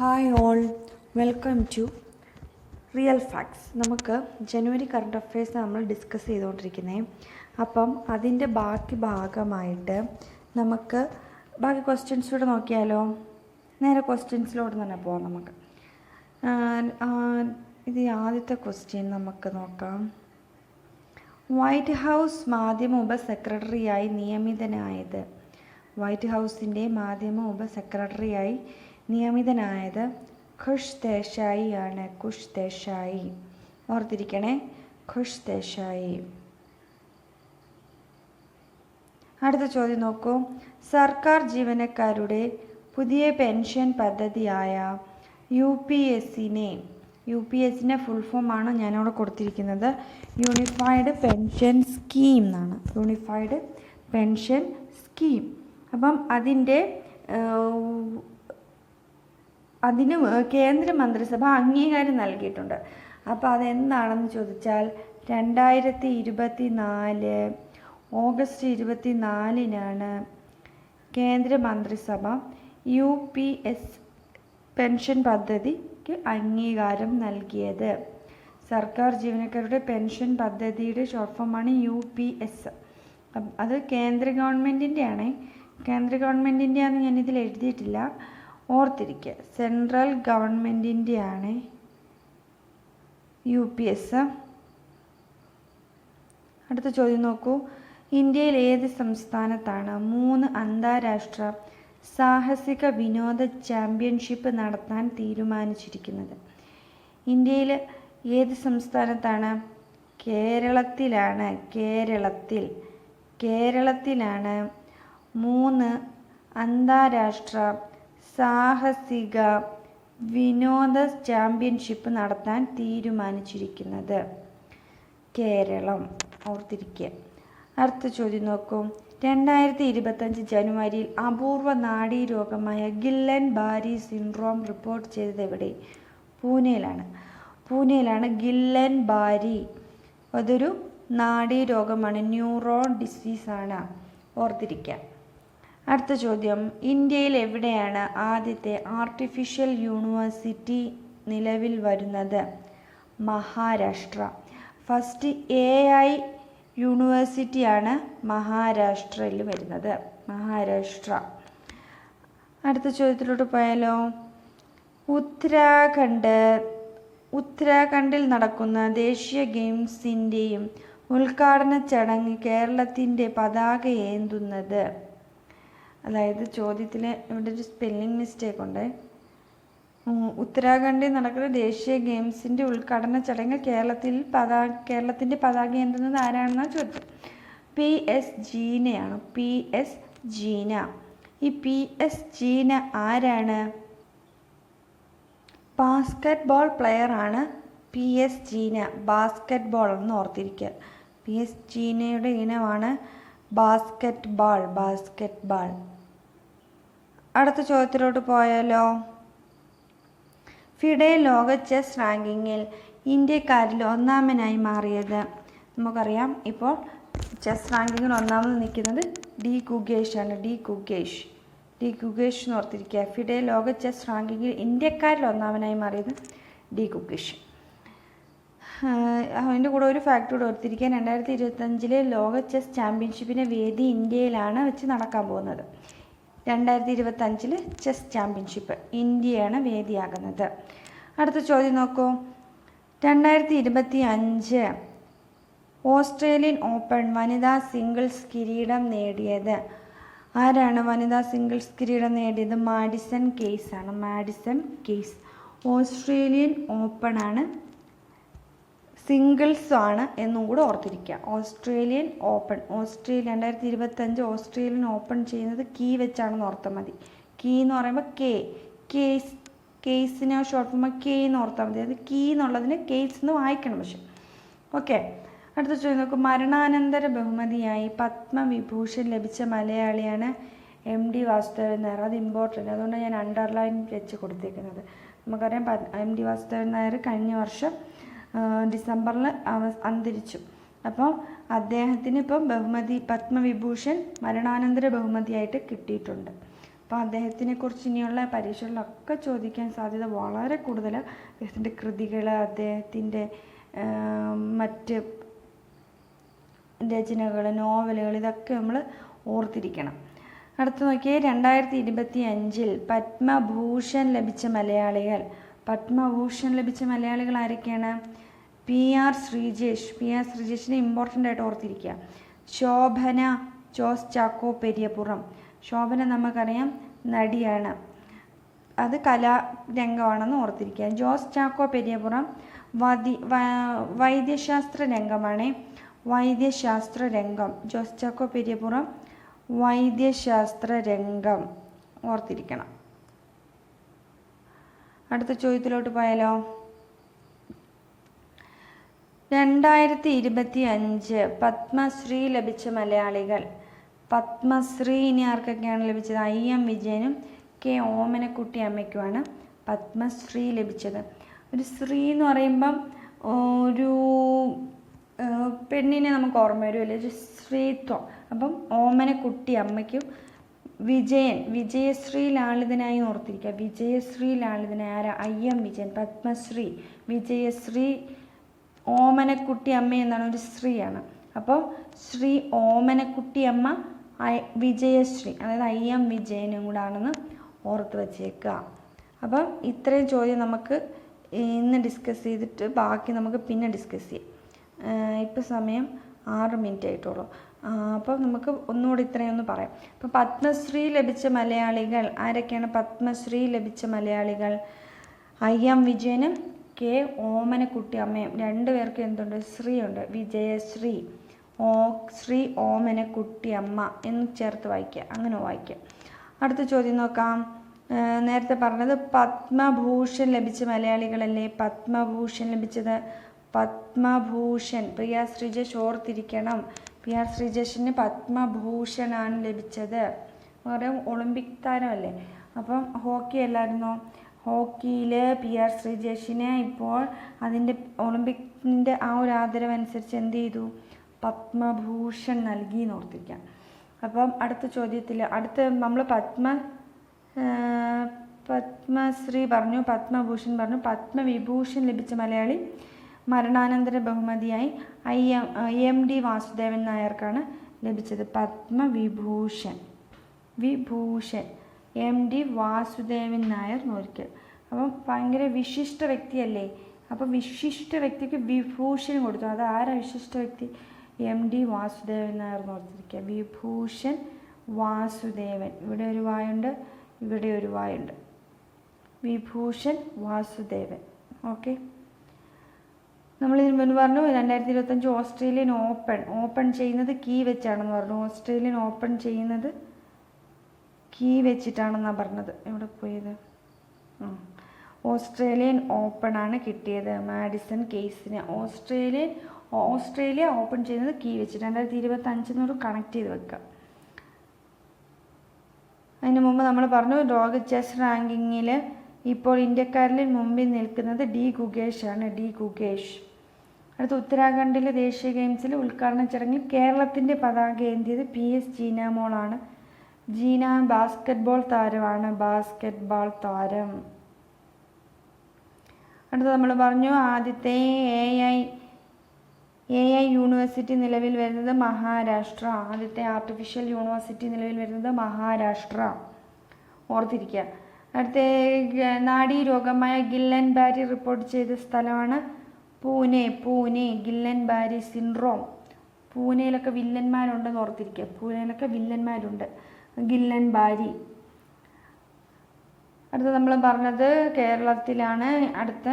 Hi all, welcome to real facts. നമുക്ക് ജനുവരി current affairs നമ്മൾ ഡിസ്കസ് ചെയ്തുകൊണ്ടിരിക്കുന്നത്. അപ്പം അതിൻ്റെ ബാക്കി ഭാഗമായിട്ട് നമുക്ക് ബാക്കി ക്വസ്റ്റ്യൻസിലൂടെ നോക്കിയാലോ. നേരെ ക്വസ്റ്റ്യൻസിലൂടെ തന്നെ പോകാം. നമുക്ക് ഇത് ആദ്യത്തെ ക്വസ്റ്റ്യൻ നമുക്ക് നോക്കാം. വൈറ്റ് ഹൗസ് മാധ്യമ ഉപ സെക്രട്ടറിയായി നിയമിതനായത്. വൈറ്റ് ഹൗസിൻ്റെ മാധ്യമ ഉപ സെക്രട്ടറിയായി നിയമിതനായത് ഖുഷ് ദേശായി ആണ്. ഖുഷ് ദേശായി ഓർത്തിരിക്കണേ, ഖുഷ് ദേശായി. അടുത്ത ചോദ്യം നോക്കൂ. സർക്കാർ ജീവനക്കാരുടെ പുതിയ പെൻഷൻ പദ്ധതിയായ യു പി എസിൻ്റെ ഫുൾ ഫോമാണ് ഞാനിവിടെ കൊടുത്തിരിക്കുന്നത്. യൂണിഫൈഡ് പെൻഷൻ സ്കീം എന്നാണ്. Unified pension scheme. അപ്പം അതിന് കേന്ദ്ര മന്ത്രിസഭ അംഗീകാരം നൽകിയിട്ടുണ്ട്. അപ്പോൾ അതെന്താണെന്ന് ചോദിച്ചാൽ 2024 ഓഗസ്റ്റ് 24 കേന്ദ്ര മന്ത്രിസഭ UPS പെൻഷൻ പദ്ധതിക്ക് അംഗീകാരം നൽകിയത്. സർക്കാർ ജീവനക്കാരുടെ പെൻഷൻ പദ്ധതിയുടെ ഷോർട്ട് ഫോമാണ് UPS. അത് കേന്ദ്ര ഗവൺമെൻറ്റിൻ്റെയാണ്. കേന്ദ്ര ഗവൺമെൻറ്റിൻ്റെയാണെന്ന് ഞാനിതിൽ എഴുതിയിട്ടില്ല, ഓർത്തിരിക്കുക. സെൻട്രൽ ഗവൺമെൻറ്റിൻ്റെയാണ് UPS. അടുത്ത ചോദ്യം നോക്കൂ. ഇന്ത്യയിൽ ഏത് സംസ്ഥാനത്താണ് 3 അന്താരാഷ്ട്ര സാഹസിക വിനോദ ചാമ്പ്യൻഷിപ്പ് നടത്താൻ തീരുമാനിച്ചിരിക്കുന്നത്? ഇന്ത്യയിൽ ഏത് സംസ്ഥാനത്താണ്? കേരളത്തിലാണ്. കേരളത്തിലാണ് 3 അന്താരാഷ്ട്ര സാഹസിക വിനോദ ചാമ്പ്യൻഷിപ്പ് നടത്താൻ തീരുമാനിച്ചിരിക്കുന്നത്. കേരളം ഓർത്തിരിക്കുക. അടുത്ത ചോദ്യം നോക്കൂ. 2025 ജനുവരിയിൽ അപൂർവ നാഡീരോഗമായ ഗില്ലൻ ബാരി സിൻഡ്രോം റിപ്പോർട്ട് ചെയ്തത് എവിടെ? പൂനെയിലാണ് ഗില്ലൻ ബാരി. അതൊരു നാഡീരോഗമാണ്, ന്യൂറോൺ ഡിസീസാണ്, ഓർത്തിരിക്കുക. അടുത്ത ചോദ്യം. ഇന്ത്യയിൽ എവിടെയാണ് ആദ്യത്തെ ആർട്ടിഫിഷ്യൽ യൂണിവേഴ്സിറ്റി നിലവിൽ വരുന്നത്? മഹാരാഷ്ട്ര. ഫസ്റ്റ് AI യൂണിവേഴ്സിറ്റിയാണ് മഹാരാഷ്ട്രയിൽ വരുന്നത്. മഹാരാഷ്ട്ര. അടുത്ത ചോദ്യത്തിലോട്ട് പോയാലോ. ഉത്തരാഖണ്ഡിൽ നടക്കുന്ന ദേശീയ ഗെയിംസിൻ്റെയും ഉദ്ഘാടന ചടങ്ങ് കേരളത്തിൻ്റെ പതാക ഏന്തുന്നത്? അതായത് ചോദ്യത്തിൽ ഇവിടെ ഒരു സ്പെല്ലിംഗ് മിസ്റ്റേക്ക് ഉണ്ട്. ഉത്തരാഖണ്ഡിൽ നടക്കുന്ന ദേശീയ ഗെയിംസിൻ്റെ ഉദ്ഘാടന ചടങ്ങ് കേരളത്തിൻ്റെ പതാക ഏന്തുന്നത് ആരാണെന്നാണ് ചോദ്യം. PS ജീനയാണ്. PS ജീന. ഈ PS ജീന ആരാണ്? ബാസ്കറ്റ്ബോൾ പ്ലെയർ ആണ് PS ജീന. ബാസ്കറ്റ്ബോൾ എന്ന് ഓർത്തിരിക്കുക. PS ജീനയുടെ ഇനമാണ് ബാസ്കറ്റ്ബാൾ. അടുത്ത ചോദ്യത്തിലോട്ട് പോയാലോ. ഫിഡെ ലോക ചെസ് റാങ്കിങ്ങിൽ ഇന്ത്യക്കാരിൽ ഒന്നാമനായി മാറിയത്? നമുക്കറിയാം, ഇപ്പോൾ ചെസ് റാങ്കിങ്ങിൽ ഒന്നാമത് നിൽക്കുന്നത് ഡി ഗുഗേഷ് ആണ്. ഡി ഗുഗേഷ് എന്ന് ഓർത്തിരിക്കുക. ഫിഡെ ലോക ചെസ് റാങ്കിങ്ങിൽ ഇന്ത്യക്കാരിൽ ഒന്നാമനായി മാറിയത് ഡി ഗുഗേഷ്. അതിൻ്റെ കൂടെ ഒരു ഫാക്ട് കൂടെ ഓർത്തിരിക്കുക. 2025 ലോക ചെസ് ചാമ്പ്യൻഷിപ്പിൻ്റെ വേദി ഇന്ത്യയിലാണ് വെച്ച് നടക്കാൻ പോകുന്നത്. 2025 ചെസ് ചാമ്പ്യൻഷിപ്പ് ഇന്ത്യയാണ് വേദിയാകുന്നത്. അടുത്ത ചോദ്യം നോക്കൂ. 2025 ഓസ്ട്രേലിയൻ ഓപ്പൺ വനിതാ സിംഗിൾസ് കിരീടം നേടിയത് ആരാണ്? വനിതാ സിംഗിൾസ് കിരീടം നേടിയത് മാഡിസൺ കെയ്സ് ആണ്. Madison case. ഓസ്ട്രേലിയൻ ഓപ്പൺ ആണ്, സിംഗിൾസ് ആണ് എന്നും കൂടെ ഓർത്തിരിക്കുക. Australian open. 2025 ഓസ്ട്രേലിയൻ ഓപ്പൺ ചെയ്യുന്നത് കീ വെച്ചാണെന്ന് ഓർത്താൽ മതി. കീ എന്ന് പറയുമ്പോൾ കേസിനെ ഷോർട്ട് ഫോം കെ എന്ന് ഓർത്താൽ മതി. അത് കീ എന്നുള്ളതിന് കേസ് എന്ന് വായിക്കണം. പക്ഷെ ഓക്കെ. അടുത്ത ചോദ്യം നോക്കും. മരണാനന്തര ബഹുമതിയായി പത്മവിഭൂഷൺ ലഭിച്ച മലയാളിയാണ് MD വാസുദേവൻ നായർ. അത് ഇമ്പോർട്ടൻ്റ്, അതുകൊണ്ട് ഞാൻ അണ്ടർലൈൻ വെച്ച് കൊടുത്തേക്കുന്നത്. നമുക്കറിയാം MD വാസുദേവൻ നായർ കഴിഞ്ഞ വർഷം ഡിസംബറിൽ അന്തരിച്ചു. അപ്പോൾ അദ്ദേഹത്തിന് ഇപ്പം പത്മവിഭൂഷൺ മരണാനന്തര ബഹുമതിയായിട്ട് കിട്ടിയിട്ടുണ്ട്. അപ്പോൾ അദ്ദേഹത്തിനെ കുറിച്ച് ഇനിയുള്ള പരീക്ഷകളിലൊക്കെ ചോദിക്കാൻ സാധ്യത വളരെ കൂടുതൽ. അദ്ദേഹത്തിൻ്റെ കൃതികൾ, അദ്ദേഹത്തിൻ്റെ മറ്റ് രചനകൾ, നോവലുകൾ, ഇതൊക്കെ നമ്മൾ ഓർത്തിരിക്കണം. അടുത്ത് നോക്കിയേ, 2025 പത്മഭൂഷൺ ലഭിച്ച മലയാളികൾ. പത്മഭൂഷൺ ലഭിച്ച മലയാളികൾ ആരൊക്കെയാണ്? PR ശ്രീജേഷ്. PR ശ്രീജേഷിനെ ഇമ്പോർട്ടൻ്റ് ആയിട്ട് ഓർത്തിരിക്കുക. ശോഭന ജോസ് ചാക്കോ പെരിയപുറം. ശോഭന നമുക്കറിയാം നടിയാണ്, അത് കലാരംഗമാണെന്ന് ഓർത്തിരിക്കുക. ജോസ് ചാക്കോ പെരിയപുറം വൈദ്യശാസ്ത്ര രംഗമാണ്. വൈദ്യശാസ്ത്ര രംഗം. ജോസ് ചാക്കോ പെരിയപുറം വൈദ്യശാസ്ത്ര രംഗം ഓർത്തിരിക്കണം. അടുത്ത ചോദ്യത്തിലോട്ട് പോയാലോ. 2025 പത്മശ്രീ ലഭിച്ച മലയാളികൾ. പത്മശ്രീ ഇനി ആർക്കൊക്കെയാണ് ലഭിച്ചത്? IM വിജയനും K ഓമനക്കുട്ടി അമ്മയ്ക്കുമാണ് പത്മശ്രീ ലഭിച്ചത്. ഒരു ശ്രീ എന്ന് പറയുമ്പം ഒരു പെണ്ണിനെ നമുക്ക് ഓർമ്മ വരുമല്ലേ, ഒരു സ്ത്രീത്വം. അപ്പം ഓമനക്കുട്ടി അമ്മയ്ക്കും വിജയശ്രീ ലാളിതനായി ഓർത്തിരിക്കുക. വിജയശ്രീ ലാളിതനായ ആരാ? IM വിജയൻ. പത്മശ്രീ വിജയശ്രീ ഓമനക്കുട്ടി അമ്മ എന്നാണ്, ഒരു സ്ത്രീയാണ്. അപ്പോൾ ശ്രീ ഓമനക്കുട്ടി അമ്മ വിജയശ്രീ, അതായത് IM വിജയനും കൂടാണെന്ന് ഓർത്ത് വച്ചേക്കുക. അപ്പം ഇത്രയും ചോദ്യം നമുക്ക് ഇന്ന് ഡിസ്കസ് ചെയ്തിട്ട് ബാക്കി നമുക്ക് പിന്നെ ഡിസ്കസ് ചെയ്യാം. ഇപ്പോൾ സമയം 6 മിനിറ്റ് ആയിട്ടുള്ളൂ. അപ്പോൾ നമുക്ക് ഒന്നുകൂടി ഇത്രയും ഒന്ന് പറയാം. അപ്പോൾ പത്മശ്രീ ലഭിച്ച മലയാളികൾ ആരൊക്കെയാണ്? പത്മശ്രീ ലഭിച്ച മലയാളികൾ IM വിജയനും K ഓമനക്കുട്ടി അമ്മയും. രണ്ടുപേർക്കും എന്തുണ്ട്? ശ്രീ ഉണ്ട്. വിജയശ്രീ ശ്രീ ഓമനക്കുട്ടി അമ്മ എന്ന് ചേർത്ത് വായിക്കുക, അങ്ങനെ വായിക്കുക. അടുത്ത ചോദ്യം നോക്കാം. നേരത്തെ പറഞ്ഞത് പത്മഭൂഷൺ ലഭിച്ച മലയാളികളല്ലേ? പത്മഭൂഷൺ ലഭിച്ചത് പത്മഭൂഷൺ PR ശ്രീജേഷ് ഓർത്തിരിക്കണം. PR ശ്രീജേഷിന് പത്മഭൂഷണാണ് ലഭിച്ചത്. പറയാം ഒളിമ്പിക് താരമല്ലേ. അപ്പം ഹോക്കി അല്ലായിരുന്നോ? ഹോക്കിയിൽ PR ശ്രീജേഷിന് ഇപ്പോൾ അതിൻ്റെ ഒളിമ്പിക്കിൻ്റെ ആ ഒരു ആദരവനുസരിച്ച് എന്ത് ചെയ്തു? പത്മഭൂഷൺ നൽകി എന്ന് ഓർത്തിരിക്കാം. അപ്പം അടുത്ത ചോദ്യത്തിൽ നമ്മൾ പത്മശ്രീ പറഞ്ഞു, പത്മഭൂഷൺ പറഞ്ഞു. പത്മവിഭൂഷൺ ലഭിച്ച മലയാളി മരണാനന്തര ബഹുമതിയായി MD വാസുദേവൻ നായർക്കാണ് ലഭിച്ചത്. പത്മവിഭൂഷൺ MD വാസുദേവൻ നായർ നോരിക്കൽ. അപ്പം ഭയങ്കര വിശിഷ്ട വ്യക്തിയല്ലേ. അപ്പം വിശിഷ്ട വ്യക്തിക്ക് വിഭൂഷൺ കൊടുത്തു. അത് ആരാ വിശിഷ്ട വ്യക്തി? MD വാസുദേവൻ നായർ ഓർത്തിരിക്കുക. വിഭൂഷൺ വാസുദേവൻ. ഇവിടെ ഒരു വായുണ്ട്, ഇവിടെ ഒരു വായുണ്ട്. വിഭൂഷൺ വാസുദേവൻ. ഓക്കെ, നമ്മളിതിന് മുൻപ് പറഞ്ഞു 2025 ഓസ്ട്രേലിയൻ ഓപ്പൺ ചെയ്യുന്നത് കീ വെച്ചാണെന്ന് പറഞ്ഞു. ഓസ്ട്രേലിയൻ ഓപ്പൺ ചെയ്യുന്നത് കീ വെച്ചിട്ടാണെന്നാണ് പറഞ്ഞത്. എവിടെ പോയത്? ഓസ്ട്രേലിയൻ ഓപ്പണാണ് കിട്ടിയത് മാഡിസൺ കീസിന്. ഓസ്ട്രേലിയ ഓപ്പൺ ചെയ്യുന്നത് കീ വെച്ചിട്ട് 2025 കണക്ട് ചെയ്ത് വെക്കുക. അതിന് മുമ്പ് നമ്മൾ പറഞ്ഞു ലോക ചെസ് റാങ്കിങ്ങിൽ ഇപ്പോൾ ഇന്ത്യക്കാരിൽ മുമ്പിൽ നിൽക്കുന്നത് D ഗുഗേഷ് ആണ്. D ഗുഗേഷ്. അടുത്ത ഉത്തരാഖണ്ഡിലെ ദേശീയ ഗെയിംസിൽ ഉദ്ഘാടന ചടങ്ങിൽ കേരളത്തിൻ്റെ പതാക ഏന്തിയത് PS ജീനാമോളാണ്. ജീന ബാസ്കറ്റ്ബോൾ താരമാണ്. ബാസ്കറ്റ്ബോൾ താരം. അടുത്ത നമ്മൾ പറഞ്ഞു ആദ്യത്തെ AI യൂണിവേഴ്സിറ്റി നിലവിൽ വരുന്നത് മഹാരാഷ്ട്ര. ആദ്യത്തെ ആർട്ടിഫിഷ്യൽ യൂണിവേഴ്സിറ്റി നിലവിൽ വരുന്നത് മഹാരാഷ്ട്ര. ഓർത്തിരിക്കുക. അടുത്ത നാഡീരോഗമായ ഗില്ലൻ ബാരി റിപ്പോർട്ട് ചെയ്ത സ്ഥലമാണ് പൂനെ. Guillain Barre syndrome. പൂനെയിലൊക്കെ വില്ലന്മാരുണ്ടെന്ന് ഓർത്തിരിക്കുക. പൂനെയിലൊക്കെ വില്ലന്മാരുണ്ട്. Guillain Barre. അടുത്ത നമ്മൾ പറഞ്ഞത് കേരളത്തിലാണ്. അടുത്ത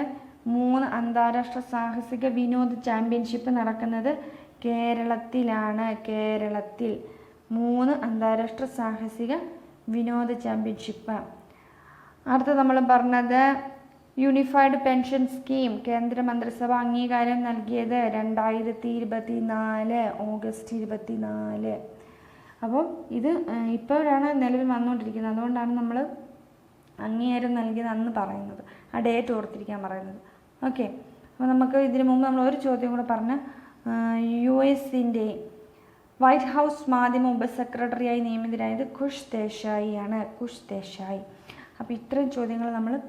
3 അന്താരാഷ്ട്ര സാഹസിക വിനോദ ചാമ്പ്യൻഷിപ്പ് നടക്കുന്നത് കേരളത്തിലാണ്. കേരളത്തിൽ 3 അന്താരാഷ്ട്ര സാഹസിക വിനോദ ചാമ്പ്യൻഷിപ്പ്. അടുത്ത നമ്മൾ പറഞ്ഞത് യൂണിഫൈഡ് പെൻഷൻ സ്കീം കേന്ദ്ര മന്ത്രിസഭ അംഗീകാരം നൽകിയത് 2024 ഓഗസ്റ്റ് 24. അപ്പോൾ ഇത് ഇപ്പോഴാണ് നിലവിൽ വന്നുകൊണ്ടിരിക്കുന്നത്. അതുകൊണ്ടാണ് നമ്മൾ അംഗീകാരം നൽകിയത് അന്ന് പറയുന്നത്, ആ ഡേറ്റ് ഓർത്തിരിക്കാൻ പറയുന്നത്. ഓക്കെ, അപ്പോൾ നമുക്ക് ഇതിനു മുമ്പ് നമ്മൾ ഒരു ചോദ്യം കൂടെ പറഞ്ഞ് US-ൻ്റെ വൈറ്റ് ഹൗസ് മാധ്യമ ഉപ സെക്രട്ടറിയായി നിയമിതരായത് ഖുഷ് ദേശായി ആണ്. ഖുഷ് ദേശായി. അപ്പോൾ ഇത്രയും ചോദ്യങ്ങൾ നമ്മൾ